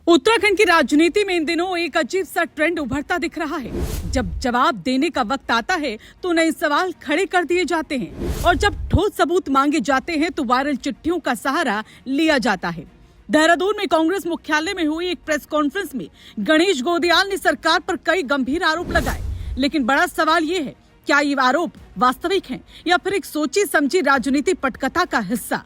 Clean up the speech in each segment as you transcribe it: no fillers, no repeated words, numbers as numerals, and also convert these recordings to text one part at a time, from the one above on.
उत्तराखंड की राजनीति में इन दिनों एक अजीब सा ट्रेंड उभरता दिख रहा है। जब जवाब देने का वक्त आता है तो नए सवाल खड़े कर दिए जाते हैं और जब ठोस सबूत मांगे जाते हैं तो वायरल चिट्ठियों का सहारा लिया जाता है। देहरादून में कांग्रेस मुख्यालय में हुई एक प्रेस कॉन्फ्रेंस में गणेश गोदियाल ने सरकार पर कई गंभीर आरोप लगाए, लेकिन बड़ा सवाल ये है, क्या ये आरोप वास्तविक हैं या फिर एक सोची समझी राजनीति पटकथा का हिस्सा।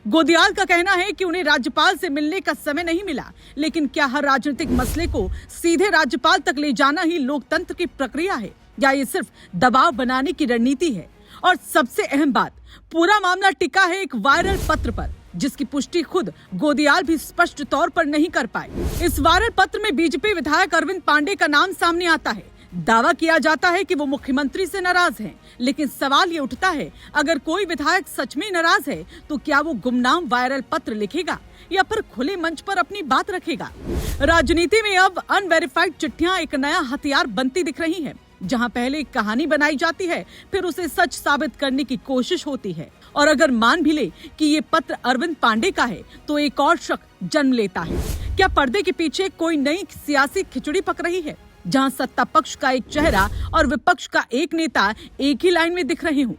गोदियाल का कहना है कि उन्हें राज्यपाल से मिलने का समय नहीं मिला, लेकिन क्या हर राजनीतिक मसले को सीधे राज्यपाल तक ले जाना ही लोकतंत्र की प्रक्रिया है या ये सिर्फ दबाव बनाने की रणनीति है। और सबसे अहम बात, पूरा मामला टिका है एक वायरल पत्र पर, जिसकी पुष्टि खुद गोदियाल भी स्पष्ट तौर पर नहीं कर पाए। इस वायरल पत्र में बीजेपी विधायक अरविंद पांडे का नाम सामने आता है। दावा किया जाता है कि वो मुख्यमंत्री से नाराज हैं, लेकिन सवाल ये उठता है, अगर कोई विधायक सच में नाराज है तो क्या वो गुमनाम वायरल पत्र लिखेगा या फिर खुले मंच पर अपनी बात रखेगा। राजनीति में अब अनवेरिफाइड चिट्ठियां एक नया हथियार बनती दिख रही हैं, जहां पहले एक कहानी बनाई जाती है, फिर उसे सच साबित करने की कोशिश होती है। और अगर मान भी ले कि ये पत्र अरविंद पांडे का है तो एक और शक जन्म लेता है, क्या पर्दे के पीछे कोई नई सियासी खिचड़ी पक रही है, जहां सत्ता पक्ष का एक चेहरा और विपक्ष का एक नेता एक ही लाइन में दिख रहे हों।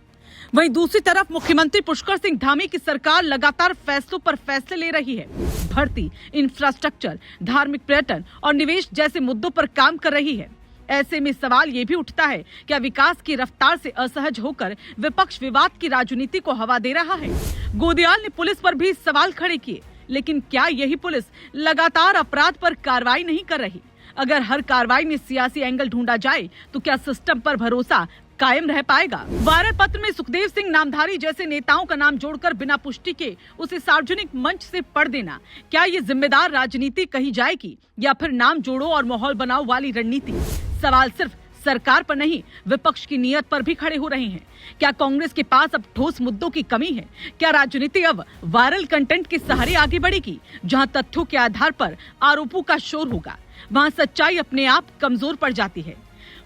वहीं दूसरी तरफ मुख्यमंत्री पुष्कर सिंह धामी की सरकार लगातार फैसलों पर फैसले ले रही है। भर्ती, इंफ्रास्ट्रक्चर, धार्मिक पर्यटन और निवेश जैसे मुद्दों पर काम कर रही है। ऐसे में सवाल ये भी उठता है, क्या विकास की रफ्तार से असहज होकर विपक्ष विवाद की राजनीति को हवा दे रहा है। गोदियाल ने पुलिस पर भी सवाल खड़े किए, लेकिन क्या यही पुलिस लगातार अपराध पर कार्रवाई नहीं कर रही। अगर हर कार्रवाई में सियासी एंगल ढूंढा जाए तो क्या सिस्टम पर भरोसा कायम रह पाएगा। वायरल पत्र में सुखदेव सिंह नामधारी जैसे नेताओं का नाम जोड़कर बिना पुष्टि के उसे सार्वजनिक मंच से पढ़ देना, क्या ये जिम्मेदार राजनीति कही जाएगी या फिर नाम जोड़ो और माहौल बनाओ वाली रणनीति। सवाल सिर्फ सरकार पर नहीं, विपक्ष की नीयत पर भी खड़े हो रहे हैं। क्या कांग्रेस के पास अब ठोस मुद्दों की कमी है। क्या राजनीति अब वायरल कंटेंट के सहारे आगे बढ़ेगी, जहां तथ्यों के आधार पर आरोपों का शोर होगा, वहां सच्चाई अपने आप कमजोर पड़ जाती है।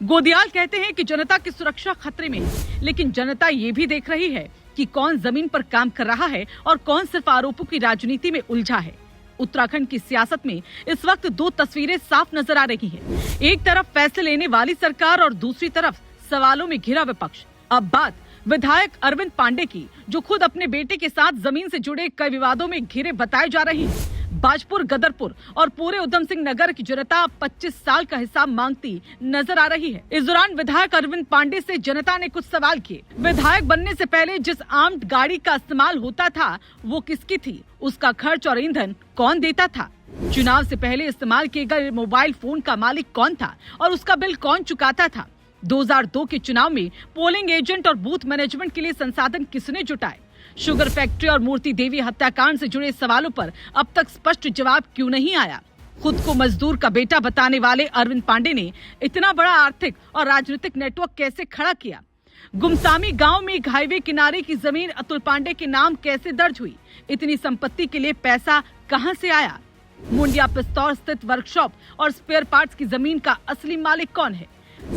गोदियाल कहते हैं कि जनता की सुरक्षा खतरे में है, लेकिन जनता ये भी देख रही है कि कौन जमीन पर काम कर रहा है और कौन सिर्फ आरोपों की राजनीति में उलझा है। उत्तराखंड की सियासत में इस वक्त दो तस्वीरें साफ नजर आ रही हैं। एक तरफ फैसले लेने वाली सरकार और दूसरी तरफ सवालों में घिरा विपक्ष। अब बात विधायक अरविंद पांडे की, जो खुद अपने बेटे के साथ जमीन से जुड़े कई विवादों में घिरे बताए जा रहे हैं। बाजपुर, गदरपुर और पूरे उधम सिंह नगर की जनता 25 साल का हिसाब मांगती नजर आ रही है। इस दौरान विधायक अरविंद पांडे से जनता ने कुछ सवाल किए। विधायक बनने से पहले जिस आर्म्ड गाड़ी का इस्तेमाल होता था वो किसकी थी, उसका खर्च और ईंधन कौन देता था। चुनाव से पहले इस्तेमाल किए गए मोबाइल फोन का मालिक कौन था और उसका बिल कौन चुकाता था। 2002 के चुनाव में पोलिंग एजेंट और बूथ मैनेजमेंट के लिए संसाधन किसने जुटाए। शुगर फैक्ट्री और मूर्ति देवी हत्याकांड से जुड़े सवालों पर अब तक स्पष्ट जवाब क्यों नहीं आया। खुद को मजदूर का बेटा बताने वाले अरविंद पांडे ने इतना बड़ा आर्थिक और राजनीतिक नेटवर्क कैसे खड़ा किया। गुमसामी गांव में एक हाईवे किनारे की जमीन अतुल पांडे के नाम कैसे दर्ज हुई। इतनी संपत्ति के लिए पैसा कहां से आया। मुंडिया पिस्तौर स्थित वर्कशॉप और स्पेयर पार्ट्स की जमीन का असली मालिक कौन है।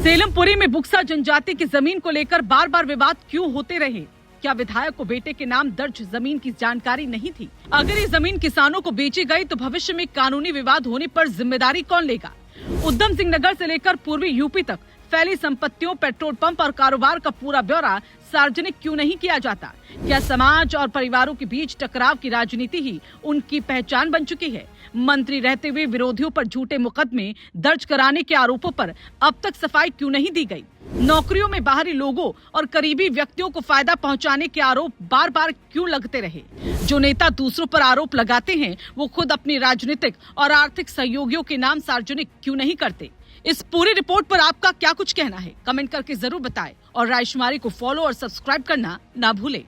सेलमपुरी में बुक्सा जनजाति की जमीन को लेकर बार बार विवाद क्यों होते रहे। क्या विधायक को बेटे के नाम दर्ज जमीन की जानकारी नहीं थी। अगर ये जमीन किसानों को बेची गई तो भविष्य में कानूनी विवाद होने पर जिम्मेदारी कौन लेगा। उधम सिंह नगर से लेकर पूर्वी यूपी तक फैली संपत्तियों, पेट्रोल पंप और कारोबार का पूरा ब्यौरा सार्वजनिक क्यों नहीं किया जाता। क्या समाज और परिवारों के बीच टकराव की राजनीति ही उनकी पहचान बन चुकी है। मंत्री रहते हुए विरोधियों पर झूठे मुकदमे दर्ज कराने के आरोपों पर अब तक सफाई क्यों नहीं दी गई। नौकरियों में बाहरी लोगों और करीबी व्यक्तियों को फायदा पहुंचाने के आरोप बार बार क्यों लगते रहे। जो नेता दूसरों पर आरोप लगाते हैं वो खुद अपनी राजनीतिक और आर्थिक सहयोगियों के नाम सार्वजनिक क्यों नहीं करते। इस पूरी रिपोर्ट पर आपका क्या कुछ कहना है, कमेंट करके जरूर बताएं और रायशुमारी को फॉलो और सब्सक्राइब करना ना भूलें।